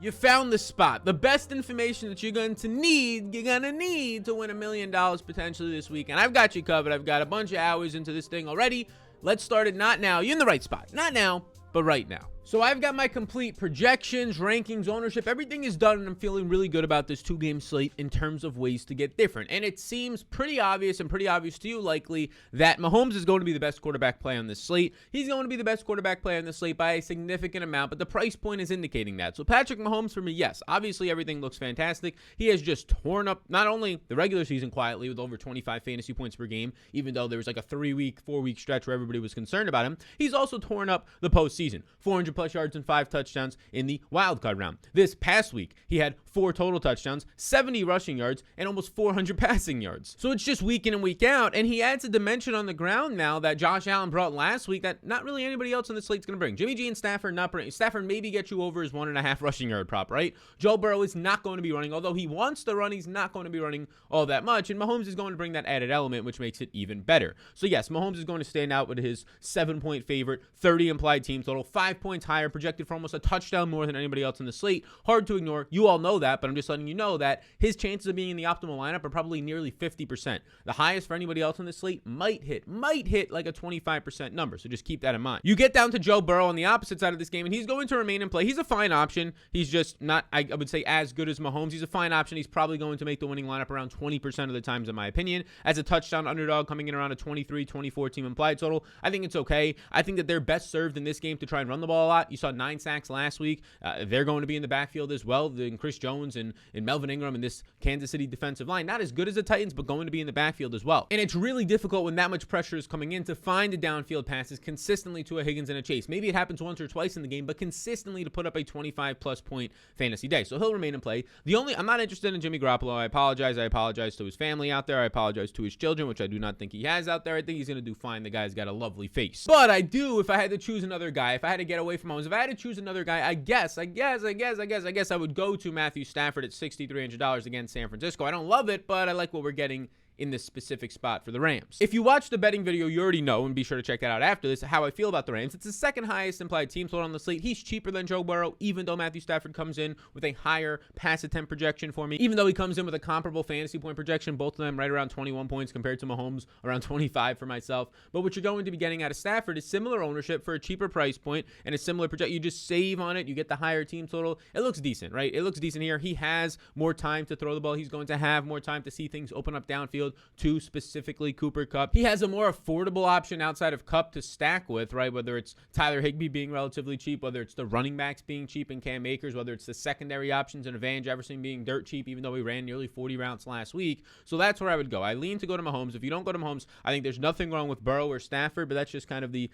You found the spot. The best information that you're going to need to win $1 million potentially this week. And I've got you covered. I've got a bunch of hours into this thing already. Let's start it not now. You're in the right spot. Not now, but right now. So I've got my complete projections, rankings, ownership, everything is done, and I'm feeling really good about this 2-game slate in terms of ways to get different. And it seems pretty obvious, and pretty obvious to you likely, that Mahomes is going to be the best quarterback play on this slate. He's going to be the best quarterback play on this slate by a significant amount, but the price point is indicating that. So Patrick Mahomes for me, yes, obviously everything looks fantastic. He has just torn up not only the regular season quietly with over 25 fantasy points per game, even though there was like a 3-week, 4-week stretch where everybody was concerned about him. He's also torn up the postseason. 400 plus yards and 5 touchdowns in the wildcard round. This past week, he had 4 total touchdowns, 70 rushing yards, and almost 400 passing yards. So it's just week in and week out, and he adds a dimension on the ground now that Josh Allen brought last week that not really anybody else on the slate's going to bring. Jimmy G and Stafford not bring. Stafford maybe get you over his 1.5 rushing yard prop, right? Joe Burrow is not going to be running. Although he wants to run, he's not going to be running all that much, and Mahomes is going to bring that added element, which makes it even better. So yes, Mahomes is going to stand out with his 7-point favorite, 30 implied team total, 5 points higher, projected for almost a touchdown more than anybody else in the slate. Hard to ignore. You all know that, but I'm just letting you know that his chances of being in the optimal lineup are probably nearly 50%. The highest for anybody else in the slate might hit like a 25% number. So just keep that in mind. You get down to Joe Burrow on the opposite side of this game, and he's going to remain in play. He's a fine option. He's just not, I would say, as good as Mahomes. He's a fine option. He's probably going to make the winning lineup around 20% of the times, in my opinion. As a touchdown underdog coming in around a 23-24 team implied total, I think it's okay. I think that they're best served in this game to try and run the ball a lot. You saw 9 sacks last week. They're going to be in the backfield as well. Chris Jones and Melvin Ingram and this Kansas City defensive line, not as good as the Titans, but going to be in the backfield as well. And it's really difficult when that much pressure is coming in to find the downfield passes consistently to a Higgins and a Chase. Maybe it happens once or twice in the game, but consistently to put up a 25-plus point fantasy day. So he'll remain in play. I'm not interested in Jimmy Garoppolo. I apologize. I apologize to his family out there. I apologize to his children, which I do not think he has out there. I think he's going to do fine. The guy's got a lovely face. But I do, if I had to choose another guy, if I had to get away from Mahomes, if I had to choose another guy, I guess I would go to Matthew Stafford at $6,300 against San Francisco. I don't love it, but I like what we're getting in this specific spot for the Rams. If you watch the betting video, you already know, and be sure to check that out after this, how I feel about the Rams. It's the second highest implied team total on the slate. He's cheaper than Joe Burrow, even though Matthew Stafford comes in with a higher pass attempt projection for me, even though he comes in with a comparable fantasy point projection, both of them right around 21 points compared to Mahomes, around 25 for myself. But what you're going to be getting out of Stafford is similar ownership for a cheaper price point and a similar projection. You just save on it. You get the higher team total. It looks decent, right? It looks decent here. He has more time to throw the ball. He's going to have more time to see things open up downfield to specifically Cooper Kupp. He has a more affordable option outside of Kupp to stack with, right? Whether it's Tyler Higbee being relatively cheap, whether it's the running backs being cheap in Cam Akers, whether it's the secondary options and Van Jefferson being dirt cheap, even though he ran nearly 40 routes last week. So that's where I would go. I lean to go to Mahomes. If you don't go to Mahomes, I think there's nothing wrong with Burrow or Stafford, but that's just kind of the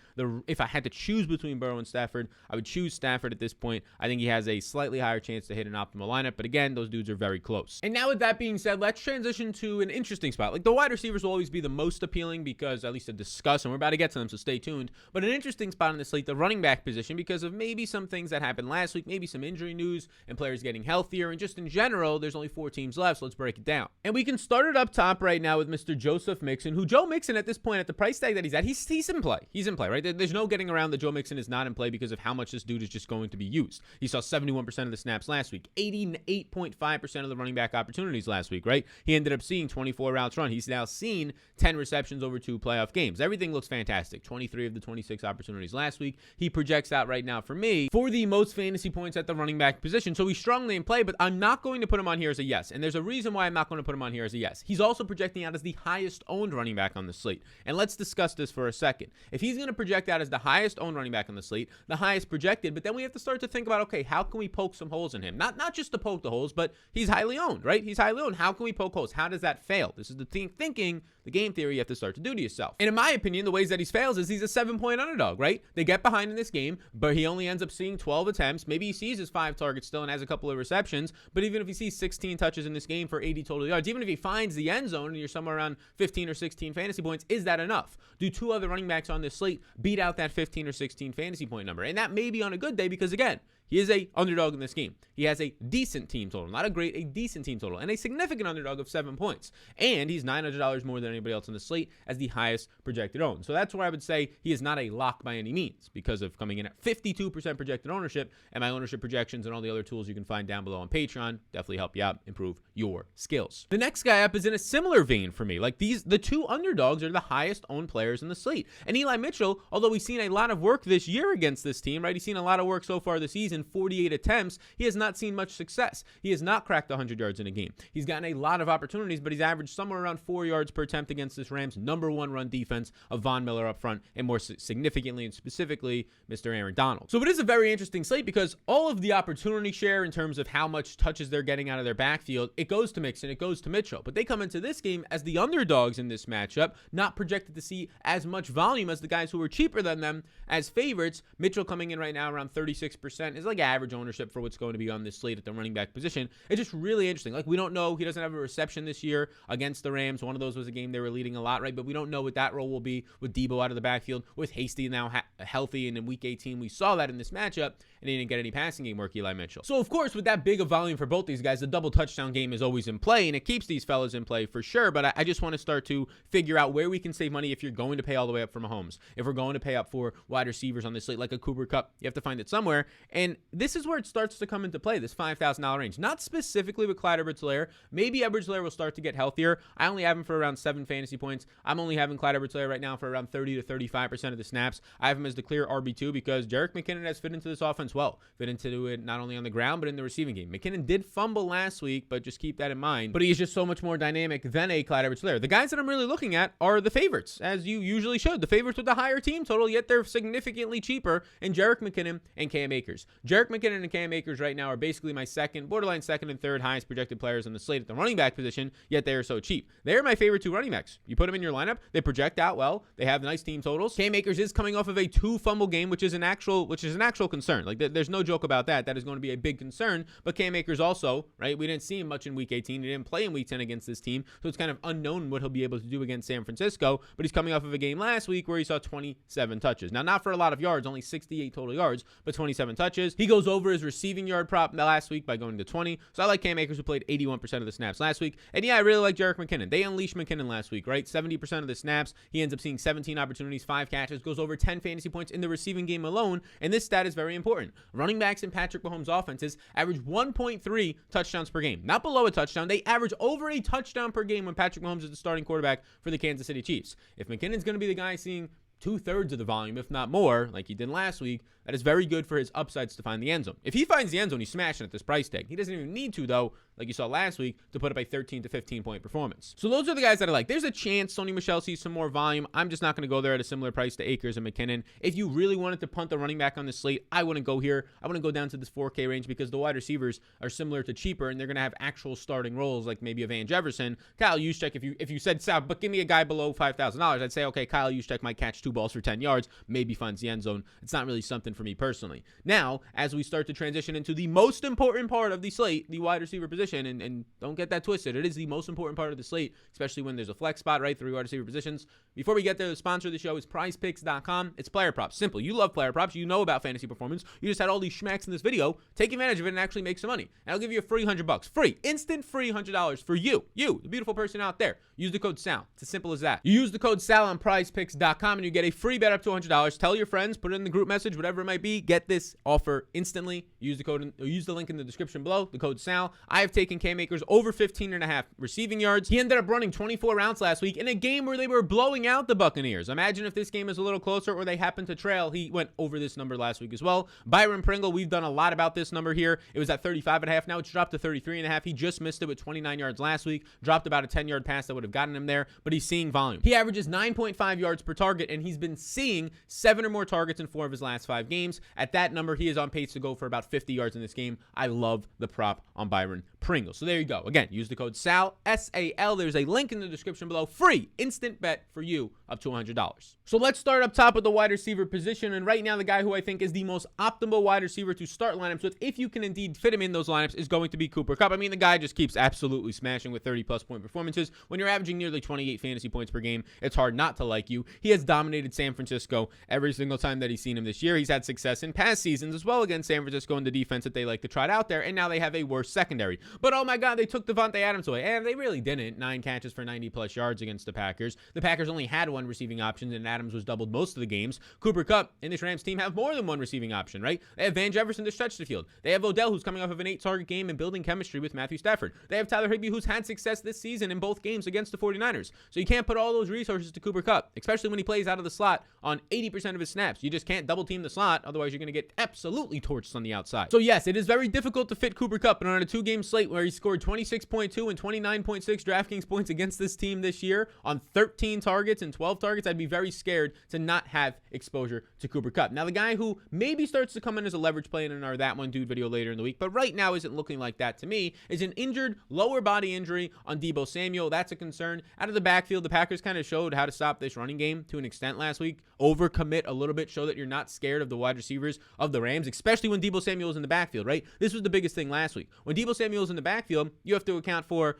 if I had to choose between Burrow and Stafford, I would choose Stafford at this point. I think he has a slightly higher chance to hit an optimal lineup, but again, those dudes are very close. And now with that being said, let's transition to an interesting spot. Like the wide receivers will always be the most appealing because at least to discuss, and we're about to get to them, so stay tuned. But an interesting spot in the slate, the running back position, because of maybe some things that happened last week, maybe some injury news and players getting healthier, and just in general, there's only 4 teams left, so let's break it down. And we can start it up top right now with Mr. Joseph Mixon, who Joe Mixon at this point, at the price tag that he's at, he's in play. He's in play, right? There's no getting around that Joe Mixon is not in play because of how much this dude is just going to be used. He saw 71% of the snaps last week, 88.5% of the running back opportunities last week, right? He ended up seeing 24 routes run. He's now seen 10 receptions over 2 playoff games. Everything looks fantastic. 23 of the 26 opportunities last week. He projects out right now for me for the most fantasy points at the running back position. So he's strongly in play, but I'm not going to put him on here as a yes. And there's a reason why I'm not going to put him on here as a yes. He's also projecting out as the highest owned running back on the slate. And let's discuss this for a second. If he's going to project out as the highest owned running back on the slate, the highest projected, but then we have to start to think about, okay, how can we poke some holes in him? Not just to poke the holes, but he's highly owned, right? He's highly owned. How can we poke holes? How does that fail? This is the thinking, the game theory you have to start to do to yourself. And in my opinion, the ways that he fails is he's a 7-point underdog, right? They get behind in this game, but he only ends up seeing 12 attempts. Maybe he sees his 5 targets still and has a couple of receptions, but even if he sees 16 touches in this game for 80 total yards, even if he finds the end zone and you're somewhere around 15 or 16 fantasy points, is that enough? Do 2 other running backs on this slate beat out that 15 or 16 fantasy point number? And that may be on a good day because, again, He is a underdog in this game. He has a decent team total, not a great, a decent team total, and a significant underdog of 7 points. And he's $900 more than anybody else on the slate as the highest projected own. So that's where I would say he is not a lock by any means because of coming in at 52% projected ownership, and my ownership projections and all the other tools you can find down below on Patreon definitely help you out, improve your skills. The next guy up is in a similar vein for me. Like the two underdogs are the highest owned players in the slate. And Eli Mitchell, although we've seen a lot of work this year against this team, right? He's seen a lot of work so far this season, 48 attempts. He has not seen much success. He has not cracked 100 yards in a game. He's gotten a lot of opportunities, but he's averaged somewhere around 4 yards per attempt against this Rams #1 run defense of Von Miller up front, and more significantly and specifically, Mr. Aaron Donald. So it is a very interesting slate because all of the opportunity share in terms of how much touches they're getting out of their backfield, it goes to Mixon, it goes to Mitchell. But they come into this game as the underdogs in this matchup, not projected to see as much volume as the guys who were cheaper than them as favorites. Mitchell coming in right now around 36% is like average ownership for what's going to be on this slate at the running back position. It's just really interesting. Like, we don't know. He doesn't have a reception this year against the Rams. One of those was a game they were leading a lot, right? But we don't know what that role will be with Debo out of the backfield, with Hasty now healthy, and in week 18 we saw that in this matchup, and he didn't get any passing game work, Eli Mitchell. So of course, with that big of volume for both these guys, the double touchdown game is always in play, and it keeps these fellas in play for sure. But I just want to start to figure out where we can save money if you're going to pay all the way up for Mahomes. If we're going to pay up for wide receivers on this slate, like a Cooper Kupp, you have to find it somewhere. And this is where it starts to come into play, this $5,000 range. Not specifically with Clyde Edwards-Helaire. Maybe Edwards-Helaire will start to get healthier. I only have him for around 7 fantasy points. I'm only having Clyde Edwards-Helaire right now for around 30 to 35% of the snaps. I have him as the clear RB2 because Jerick McKinnon has fit into this offense well. Fit into it not only on the ground, but in the receiving game. McKinnon did fumble last week, but just keep that in mind. But he's just so much more dynamic than a Clyde Edwards-Helaire. The guys that I'm really looking at are the favorites, as you usually should. The favorites with the higher team total, yet they're significantly cheaper, in Jerick McKinnon and Cam Akers. Jerick McKinnon and Cam Akers right now are basically my borderline second and third highest projected players on the slate at the running back position, yet they are so cheap. They are my favorite two running backs. You put them in your lineup, they project out well, they have nice team totals. Cam Akers is coming off of a 2 fumble game, which is an actual concern. Like, there's no joke about that. That is going to be a big concern. But Cam Akers also, right? We didn't see him much in week 18. He didn't play in week 10 against this team, so it's kind of unknown what he'll be able to do against San Francisco. But he's coming off of a game last week where he saw 27 touches. Now, not for a lot of yards, only 68 total yards, but 27 touches. He goes over his receiving yard prop last week by going to 20. So I like Cam Akers, who played 81% of the snaps last week. And yeah, I really like Jerick McKinnon. They unleashed McKinnon last week, right? 70% of the snaps. He ends up seeing 17 opportunities, 5 catches, goes over 10 fantasy points in the receiving game alone. And this stat is very important. Running backs in Patrick Mahomes' offenses average 1.3 touchdowns per game. Not below a touchdown. They average over a touchdown per game when Patrick Mahomes is the starting quarterback for the Kansas City Chiefs. If McKinnon's going to be the guy seeing 2/3 of the volume, if not more, like he did last week, that is very good for his upsides to find the end zone. If he finds the end zone, he's smashing at this price tag. He doesn't even need to, though, like you saw last week, to put up a 13 to 15 point performance. So those are the guys that I like. There's a chance Sony Michel sees some more volume. I'm just not going to go there at a similar price to Akers and McKinnon. If you really wanted to punt the running back on the slate, I wouldn't go here. I wouldn't go down to this 4K range because the wide receivers are similar to cheaper, and they're going to have actual starting roles, like maybe a Van Jefferson. Kyle Juszczyk, if you said, Sal, but give me a guy below $5,000, I'd say, okay, Kyle Juszczyk might catch 2 balls for 10 yards, maybe finds the end zone. It's not really something for me personally. Now, as we start to transition into the most important part of the slate, the wide receiver position, and don't get that twisted, it is the most important part of the slate, especially when there's a flex spot, right? 3 wide receiver positions. Before we get there, the sponsor of the show is PrizePicks.com. It's player props. Simple. You love player props. You know about fantasy performance. You just had all these schmacks in this video. Take advantage of it and actually make some money. And I'll give you a free $100. Free. Instant free $100 for you. You, the beautiful person out there. Use the code SAL. It's as simple as that. You use the code SAL on PrizePicks.com and you get a free bet up to $100. Tell your friends, put it in the group message, whatever it might be. Get this offer instantly. Use the link in the description below, the code SAL. I have taken Cam Akers over 15.5 receiving yards. He ended up running 24 routes last week in a game where they were blowing out the Buccaneers. Imagine if this game is a little closer or they happen to trail. He went over this number last week as well. Byron Pringle, we've done a lot about this number here. It was at 35.5. Now it's dropped to 33.5. He just missed it with 29 yards last week. Dropped about a 10-yard pass that would have gotten him there, but he's seeing volume. He averages 9.5 yards per target, and he's been seeing 7 or more targets in 4 of his last 5 games. At that number, he is on pace to go for about 50 yards in this game. I love the prop on Byron Pringle. So there you go. Again, use the code SAL, S-A-L. There's a link in the description below. Free instant bet for you up to $100. So let's start up top with the wide receiver position. And right now, the guy who I think is the most optimal wide receiver to start lineups with, if you can indeed fit him in those lineups, is going to be Cooper Kupp. I mean, the guy just keeps absolutely smashing with 30-plus point performances. When you're averaging nearly 28 fantasy points per game, it's hard not to like you. He has dominated dominated San Francisco every single time that he's seen him this year. He's had success in past seasons as well against San Francisco and the defense that they like to trot out there, and now they have a worse secondary. But oh my God, they took Devontae Adams away, and they really didn't. 9 catches for 90+ yards against the Packers. The Packers only had one receiving option, and Adams was doubled most of the games. Cooper Kupp and this Rams team have more than one receiving option, right? They have Van Jefferson to stretch the field. They have Odell, who's coming off of an 8-target game and building chemistry with Matthew Stafford. They have Tyler Higbee, who's had success this season in both games against the 49ers. So you can't put all those resources to Cooper Kupp, especially when he plays out of the slot on 80% of his snaps. You just can't double team the slot, otherwise you're going to get absolutely torched on the outside. So yes, it is very difficult to fit Cooper Kupp, and on a 2-game slate where he scored 26.2 and 29.6 DraftKings points against this team this year on 13 targets and 12 targets, I'd be very scared to not have exposure to Cooper Kupp. Now, the guy who maybe starts to come in as a leverage play in our That One Dude video later in the week, but right now isn't looking like that to me, is an injured lower body injury on Deebo Samuel. That's a concern. Out of the backfield, the Packers kind of showed how to stop this running game to an extent last week. Overcommit a little bit, show that you're not scared of the wide receivers of the Rams, especially when Deebo Samuel is in the backfield, right? This was the biggest thing last week. When Deebo Samuel is in the backfield, you have to account for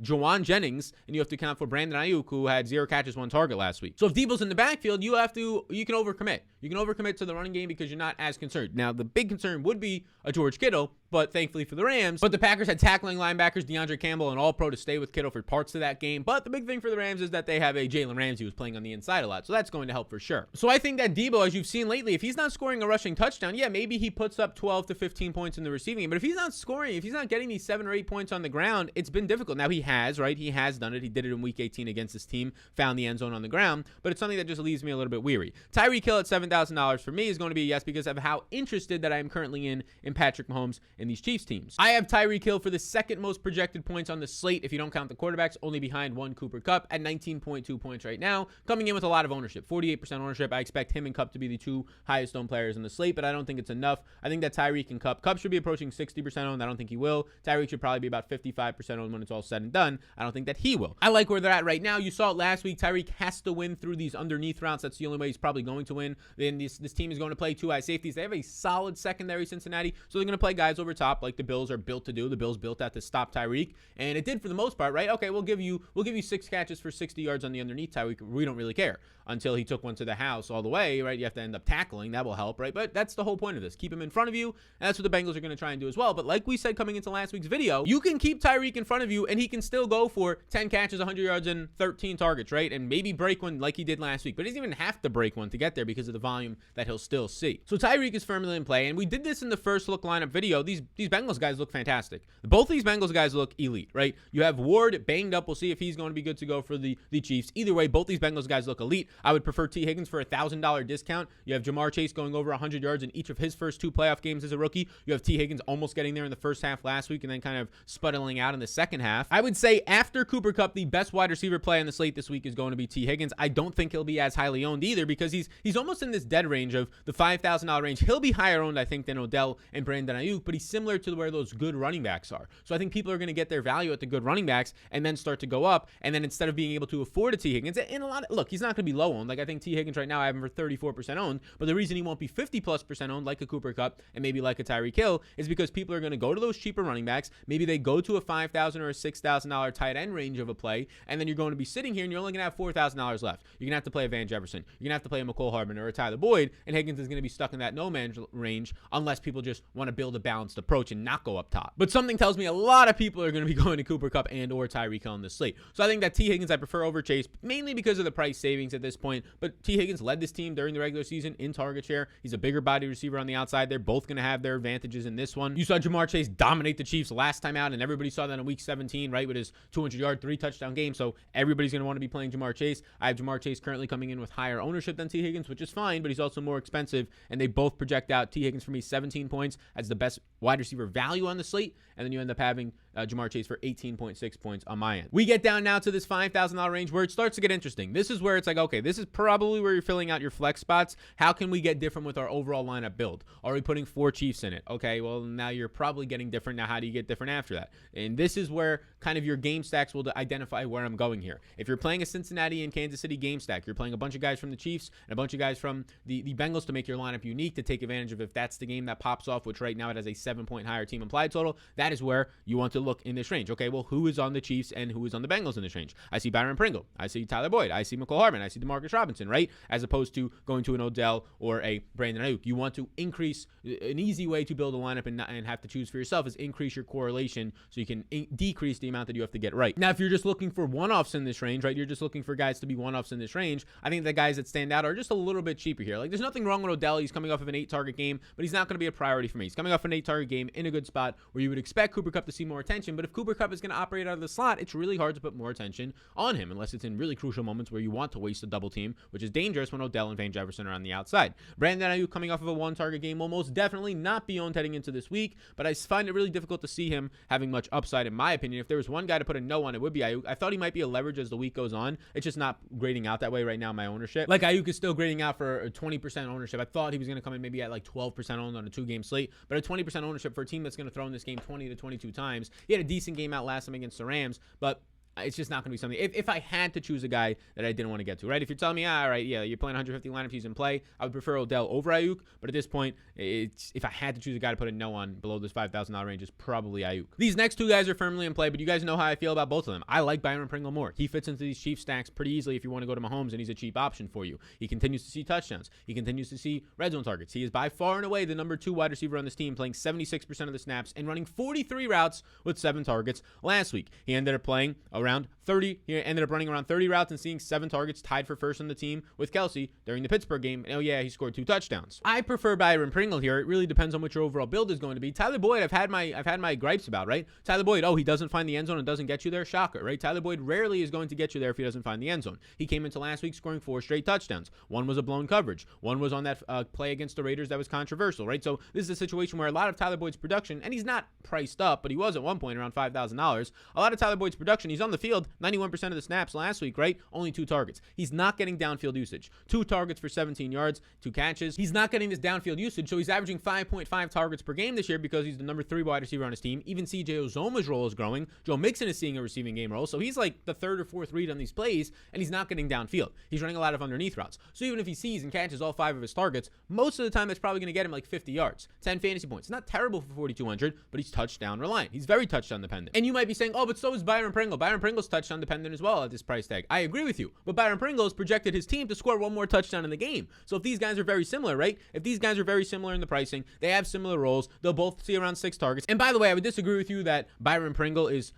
Juwan Jennings, and you have to account for Brandon Ayuk, who had 0 catches, 1 target last week. So if Deebo's in the backfield, you can overcommit. You can overcommit to the running game because you're not as concerned. Now, the big concern would be a George Kittle, but thankfully for the Rams. But the Packers had tackling linebackers, DeAndre Campbell, and All-Pro to stay with Kittle for parts of that game. But the big thing for the Rams is that they have a Jalen Ramsey who's playing on the inside a lot. So that's going to help for sure. So I think that Deebo, as you've seen lately, if he's not scoring a rushing touchdown, yeah, maybe he puts up 12 to 15 points in the receiving game. But if he's not scoring, if he's not getting these 7 or 8 points on the ground, it's been difficult. Now he has, right? He has done it. He did it in week 18 against this team, found the end zone on the ground. But it's something that just leaves me a little bit weary. Tyreek Hill at $7,000 for me is going to be a yes because of how interested that I am currently in Patrick Mahomes and these Chiefs teams. I have Tyreek Hill for the second most projected points on the slate if you don't count the quarterbacks, only behind one Cooper Kupp at 19.2 points right now, coming in with a lot of ownership, 48% ownership. I expect him and Kupp to be the 2 highest owned players in the slate, but I don't think it's enough. I think that Tyreek and Kupp should be approaching 60% owned. I don't think he will. Tyreek should probably be about 55% owned when it's all said and done. I don't think that he will. I like where they're at right now. You saw it last week. Tyreek has to win through these underneath routes. That's the only way he's probably going to win. Then this team is going to play 2 high safeties. They have a solid secondary, Cincinnati, so they're going to play guys over top like the Bills are built to do. The Bills built that to stop Tyreek, and it did for the most part, right? Okay, we'll give you 6 catches for 60 yards on the underneath Tyreek. We don't really care until he took one to the house all the way, right? You have to end up tackling. That will help, right? But that's the whole point of this. Keep him in front of you, and that's what the Bengals are going to try and do as well. But like we said coming into last week's video, you can keep Tyreek in front of you, and he can still go for 10 catches, 100 yards, and 13 targets, right? And maybe break one like he did last week. But he doesn't even have to break one to get there because of the volume that he'll still see. So Tyreek is firmly in play, and we did this in the first look lineup video. These Bengals guys look fantastic. Both these Bengals guys look elite, right? You have Ward banged up. We'll see if he's going to be good to go for the Chiefs. Either way, both these Bengals guys look elite. I would prefer T. Higgins for a $1,000 discount. You have Jamar Chase going over 100 yards in each of his first 2 playoff games as a rookie. You have T. Higgins almost getting there in the first half last week and then kind of sputtling out in the second half. I would say after Cooper Kupp, the best wide receiver play on the slate this week is going to be T. Higgins. I don't think he'll be as highly owned either because he's almost in this dead range of the $5,000 range. He'll be higher owned, I think, than Odell and Brandon Ayuk, but he's similar to where those good running backs are. So I think people are going to get their value at the good running backs and then start to go up. And then instead of being able to afford a T. Higgins, and look, he's not going to be low owned. Like I think T. Higgins right now, I have him for 34% owned. But the reason he won't be 50+% owned like a Cooper Kupp and maybe like a Tyreek Hill is because people are going to go to those cheaper running backs. Maybe they go to a $5,000 or a $6,000 tight end range of a play, and then you're going to be sitting here and you're only going to have $4,000 left. You're going to have to play a Van Jefferson. You're going to have to play a McCole Hardman or a Tyler Boyd, and Higgins is going to be stuck in that no man's range unless people just want to build a balanced approach and not go up top. But something tells me a lot of people are going to be going to Cooper Kupp and or Tyreek Hill on this slate. So I think that T. Higgins I prefer over Chase, mainly because of the price savings at this point. But T. Higgins led this team during the regular season in target share. He's a bigger body receiver on the outside. They're both going to have their advantages in this one. You saw Jamar Chase dominate the Chiefs last time out, and everybody saw that in week 17, right, with his 200-yard, 3-touchdown game. So everybody's going to want to be playing Jamar Chase. I have Jamar Chase currently coming in with higher ownership than T. Higgins, which is fine, but he's also more expensive, and they both project out T. Higgins for me 17 points as the best wide receiver value on the slate, and then you end up having Jamar Chase for 18.6 points on my end. We get down now to this $5,000 range where it starts to get interesting. This is where it's like, okay, this is probably where you're filling out your flex spots. How can we get different with our overall lineup build? Are we putting 4 Chiefs in it? Okay, well, now you're probably getting different. Now, how do you get different after that? And this is where kind of your game stacks will identify where I'm going here. If you're playing a Cincinnati and Kansas City game stack, you're playing a bunch of guys from the Chiefs and a bunch of guys from the Bengals to make your lineup unique to take advantage of if that's the game that pops off, which right now it has a 7-point higher team implied total, that is where you want to look in this range. Okay, well, who is on the Chiefs and who is on the Bengals in this range? I see Byron Pringle. I see Tyler Boyd. I see McCole Hardman. I see DeMarcus Robinson, right? As opposed to going to an Odell or a Brandon Ayuk. You want to increase, an easy way to build a lineup and have to choose for yourself is increase your correlation so you can decrease the amount that you have to get right. Now, if you're just looking for one-offs in this range, right, you're just looking for guys to be one-offs in this range, I think the guys that stand out are just a little bit cheaper here. Like, there's nothing wrong with Odell. He's coming off of an 8-target game, but he's not going to be a priority for me. He's coming off an 8-target game in a good spot where you would expect Cooper Kupp to see more attention, but if Cooper Kupp is going to operate out of the slot, it's really hard to put more attention on him unless it's in really crucial moments where you want to waste a double team, which is dangerous when Odell and Van Jefferson are on the outside. Brandon Ayuk coming off of a 1-target game will most definitely not be owned heading into this week, but I find it really difficult to see him having much upside in my opinion. If there was one guy to put a no on, it would be Ayuk. I thought he might be a leverage as the week goes on. It's just not grading out that way right now in my ownership. Like, Ayuk is still grading out for a 20% ownership. I thought he was going to come in maybe at like 12% owned on a 2-game slate, but a 20% ownership for a team that's going to throw in this game 20 to 22 times. He had a decent game out last time against the Rams, but it's just not going to be something. If I had to choose a guy that I didn't want to get to, right? If you're telling me, all right, yeah, you're playing 150 lineups, he's in play, I would prefer Odell over Ayuk. But at this point, if I had to choose a guy to put a no on below this $5,000 range, it's probably Ayuk. These next two guys are firmly in play, but you guys know how I feel about both of them. I like Byron Pringle more. He fits into these Chiefs stacks pretty easily if you want to go to Mahomes, and he's a cheap option for you. He continues to see touchdowns. He continues to see red zone targets. He is by far and away the number 2 wide receiver on this team, playing 76% of the snaps and running 43 routes with 7 targets last week. He ended up playing around 30. He ended up running around 30 routes and seeing 7 targets, tied for first on the team with Kelsey during the Pittsburgh game. And oh yeah, he scored 2 touchdowns. I prefer Byron Pringle here. It really depends on what your overall build is going to be. Tyler Boyd, I've had my gripes about, right? Tyler Boyd, he doesn't find the end zone and doesn't get you there. Shocker, right? Tyler Boyd rarely is going to get you there if he doesn't find the end zone. He came into last week scoring 4 straight touchdowns. One was a blown coverage. One was on that play against the Raiders that was controversial, right? So this is a situation where a lot of Tyler Boyd's production, and he's not priced up, but he was at one point around $5,000. A lot of Tyler Boyd's production, he's on the field 91% of the snaps last week, right? Only 2 targets. He's not getting downfield usage. 2 targets for 17 yards, 2 catches. He's not getting this downfield usage, so he's averaging 5.5 targets per game this year because he's the number 3 wide receiver on his team. Even CJ Uzoma's role is growing. Joe Mixon is seeing a receiving game role, so he's like the 3rd or 4th read on these plays, and he's not getting downfield. He's running a lot of underneath routes. So even if he sees and catches all 5 of his targets, most of the time that's probably going to get him like 50 yards, 10 fantasy points. Not terrible for 4,200, but he's touchdown reliant. He's very touchdown dependent. And you might be saying, but so is Byron Pringle. Byron Pringle's touchdown dependent as well at this price tag. I agree with you, but Byron Pringle has projected his team to score 1 more touchdown in the game. So if these guys are very similar, right? If these guys are very similar in the pricing, they have similar roles, they'll both see around 6 targets. And by the way, I would disagree with you that Byron Pringle is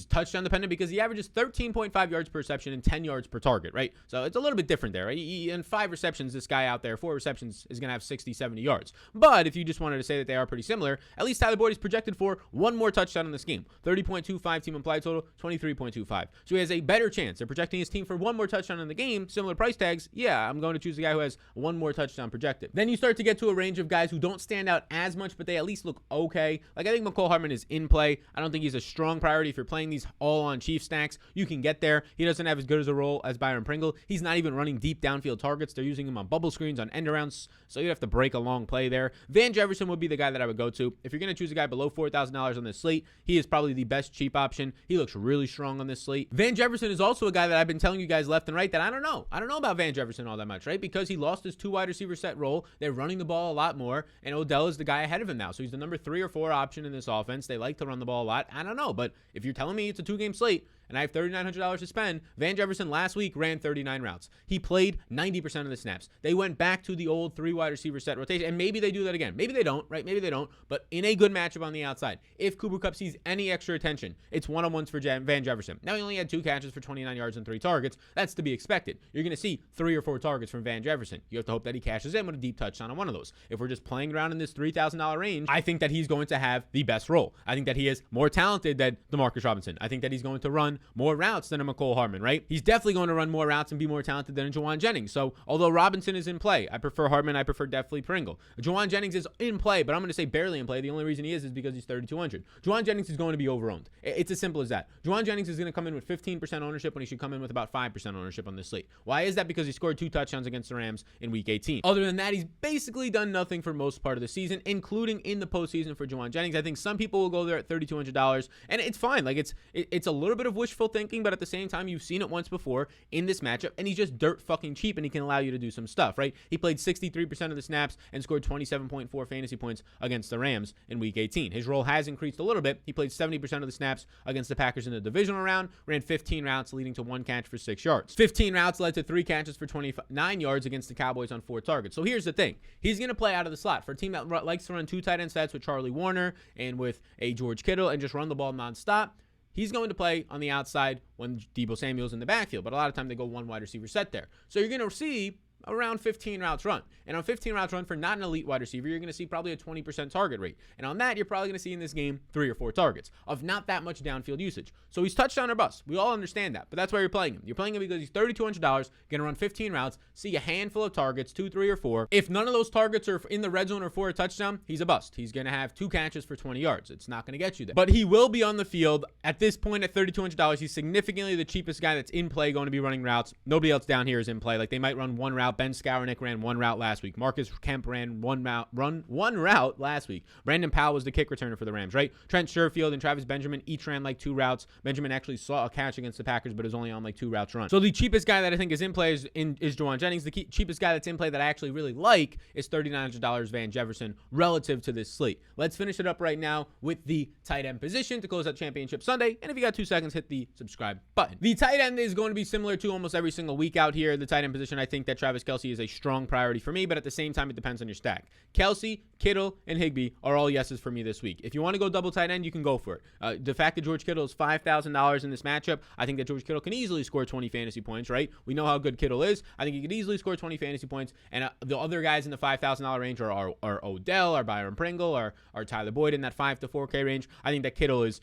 touchdown dependent because he averages 13.5 yards per reception and 10 yards per target, right? So it's a little bit different there, right? In 5 receptions, this guy out there, 4 receptions is going to have 60, 70 yards. But if you just wanted to say that they are pretty similar, at least Tyler Boyd is projected for 1 more touchdown in this game. 30.25 team implied total, 23.25. So he has a better chance. They're projecting his team for 1 more touchdown in the game, similar price tags. Yeah, I'm going to choose a guy who has 1 more touchdown projected. Then you start to get to a range of guys who don't stand out as much, but they at least look okay. Like, I think McCole Hardman is in play. I don't think he's a strong priority. If you're playing these all-on Chief stacks, you can get there. He doesn't have as good as a role as Byron Pringle. He's not even running deep downfield targets. They're using him on bubble screens, on end arounds, so you'd have to break a long play there. Van Jefferson would be the guy that I would go to. If you're going to choose a guy below $4,000 on this slate, he is probably the best cheap option. He looks really strong on this slate. Van Jefferson is also a guy that I've been telling you guys left and right that I don't know. I don't know about Van Jefferson all that much, right? Because he lost his 2 wide receiver set role. They're running the ball a lot more, and Odell is the guy ahead of him now. So he's the number 3 or 4 option in this offense. They like to run the ball a lot. I don't know, but if you're telling me it's a 2-game slate, and I have $3,900 to spend, Van Jefferson last week ran 39 routes. He played 90% of the snaps. They went back to the old 3 wide receiver set rotation, and maybe they do that again. Maybe they don't, right? Maybe they don't, but in a good matchup on the outside, if Cooper Kupp sees any extra attention, it's one-on-ones for Van Jefferson. Now, he only had 2 catches for 29 yards and 3 targets. That's to be expected. You're going to see 3 or 4 targets from Van Jefferson. You have to hope that he cashes in with a deep touchdown on one of those. If we're just playing around in this $3,000 range, I think that he's going to have the best role. I think that he is more talented than DeMarcus Robinson. I think that he's going to run more routes than a McCole Hardman, right? He's definitely going to run more routes and be more talented than a Juwan Jennings. So although Robinson is in play, I prefer Hardman. I prefer definitely Pringle. Juwan Jennings is in play, but I'm going to say barely in play. The only reason he is because he's 3,200. Juwan Jennings is going to be overowned. It's as simple as that. Juwan Jennings is going to come in with 15% ownership when he should come in with about 5% ownership on this slate. Why is that? Because he scored 2 touchdowns against the Rams in week 18. Other than that, he's basically done nothing for most part of the season, including in the postseason for Juwan Jennings. I think some people will go there at $3,200, and it's fine. Like, it's a little bit of wishful thinking, but at the same time, you've seen it once before in this matchup, and he's just dirt fucking cheap, and he can allow you to do some stuff, right? He played 63% of the snaps and scored 27.4 fantasy points against the Rams in week 18. His role has increased a little bit. He played 70% of the snaps against the Packers in the divisional round, ran 15 routes, leading to 1 catch for 6 yards. 15 routes led to 3 catches for 29 yards against the Cowboys on 4 targets. So here's the thing. He's going to play out of the slot. For a team that likes to run 2 tight end sets with Charlie Warner and with a George Kittle and just run the ball nonstop, he's going to play on the outside when Deebo Samuel's in the backfield. But a lot of time they go 1 wide receiver set there. So you're going to see around 15 routes run. And on 15 routes run for not an elite wide receiver, you're going to see probably a 20% target rate. And on that, you're probably going to see in this game 3 or 4 targets of not that much downfield usage. So he's touchdown or bust. We all understand that, but that's why you're playing him. You're playing him because he's $3,200, going to run 15 routes, see a handful of targets, 2, 3, or 4. If none of those targets are in the red zone or for a touchdown, he's a bust. He's going to have 2 catches for 20 yards. It's not going to get you there. But he will be on the field. At this point, at $3,200, he's significantly the cheapest guy that's in play going to be running routes. Nobody else down here is in play. Like, they might run 1 route. Ben Skowronek ran 1 route last week. Marcus Kemp ran one route last week. Brandon Powell was the kick returner for the Rams, right? Trent Sherfield and Travis Benjamin each ran like 2 routes. Benjamin actually saw a catch against the Packers, but is only on like 2 routes run. So the cheapest guy that I think is in play is Juwan Jennings. The cheapest guy that's in play that I actually really like is $3,900 Van Jefferson relative to this slate. Let's finish it up right now with the tight end position to close out Championship Sunday. And if you got 2 seconds, hit the subscribe button. The tight end is going to be similar to almost every single week out here. The tight end position, I think that Travis Kelce is a strong priority for me, but at the same time, it depends on your stack. Kelce, Kittle, and Higbee are all yeses for me this week. If you want to go double tight end, you can go for it. The fact that George Kittle is $5,000 in this matchup, I think that George Kittle can easily score 20 fantasy points, right? We know how good Kittle is. I think he could easily score 20 fantasy points, and the other guys in the $5,000 range are Odell, or Byron Pringle, or Tyler Boyd in that 5 to 4K range. I think that Kittle is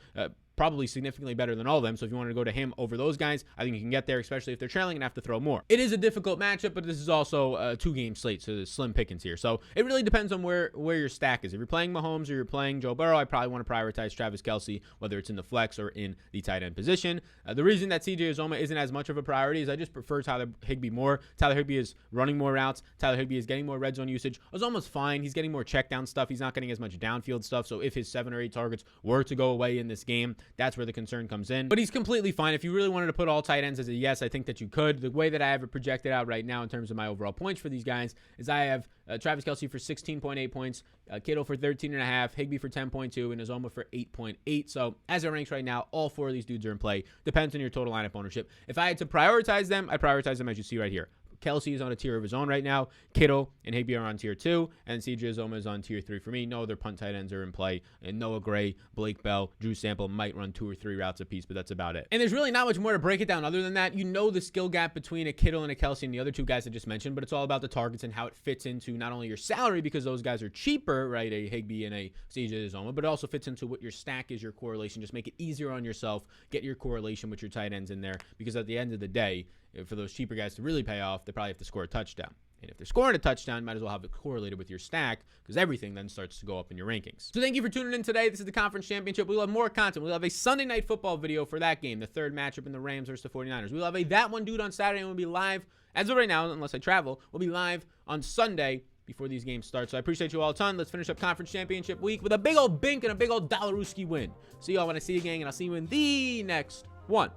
probably significantly better than all of them. So if you want to go to him over those guys, I think you can get there, especially if they're trailing and have to throw more. It is a difficult matchup, but this is also a 2-game slate, so there's slim pickings here. So it really depends on where your stack is. If you're playing Mahomes or you're playing Joe Burrow, I probably want to prioritize Travis Kelce, whether it's in the flex or in the tight end position. The reason that CJ Uzomah isn't as much of a priority is I just prefer Tyler Higbee more. Tyler Higbee is running more routes. Tyler Higbee is getting more red zone usage. Uzomah's fine. He's getting more check down stuff. He's not getting as much downfield stuff. So if his 7 or 8 targets were to go away in this game, that's where the concern comes in. But he's completely fine. If you really wanted to put all tight ends as a yes, I think that you could. The way that I have it projected out right now in terms of my overall points for these guys is I have Travis Kelce for 16.8 points, Kittle for 13.5, Higbee for 10.2, and Uzomah for 8.8. So as it ranks right now, all 4 of these dudes are in play. Depends on your total lineup ownership. If I had to prioritize them, I'd prioritize them as you see right here. Kelce is on a tier of his own right now. Kittle and Higbee are on tier 2, and CJ Uzomah is on tier 3 for me. No other punt tight ends are in play. And Noah Gray, Blake Bell, Drew Sample might run 2 or 3 routes apiece, but that's about it. And there's really not much more to break it down other than that. You know the skill gap between a Kittle and a Kelce and the other 2 guys I just mentioned, but it's all about the targets and how it fits into not only your salary, because those guys are cheaper, right, a Higbee and a CJ Uzomah, but it also fits into what your stack is, your correlation. Just make it easier on yourself. Get your correlation with your tight ends in there, because at the end of the day, for those cheaper guys to really pay off, they probably have to score a touchdown. And if they're scoring a touchdown, might as well have it correlated with your stack, because everything then starts to go up in your rankings. So thank you for tuning in today. This is the Conference Championship. We'll have more content. We'll have a Sunday Night Football video for that game, the 3rd matchup in the Rams versus the 49ers. We'll have a That One Dude on Saturday, and we'll be live, as of right now, unless I travel, we'll be live on Sunday before these games start. So I appreciate you all a ton. Let's finish up Conference Championship week with a big old bink and a big old Dollaruski win. See y'all when I see you, gang, and I'll see you in the next one.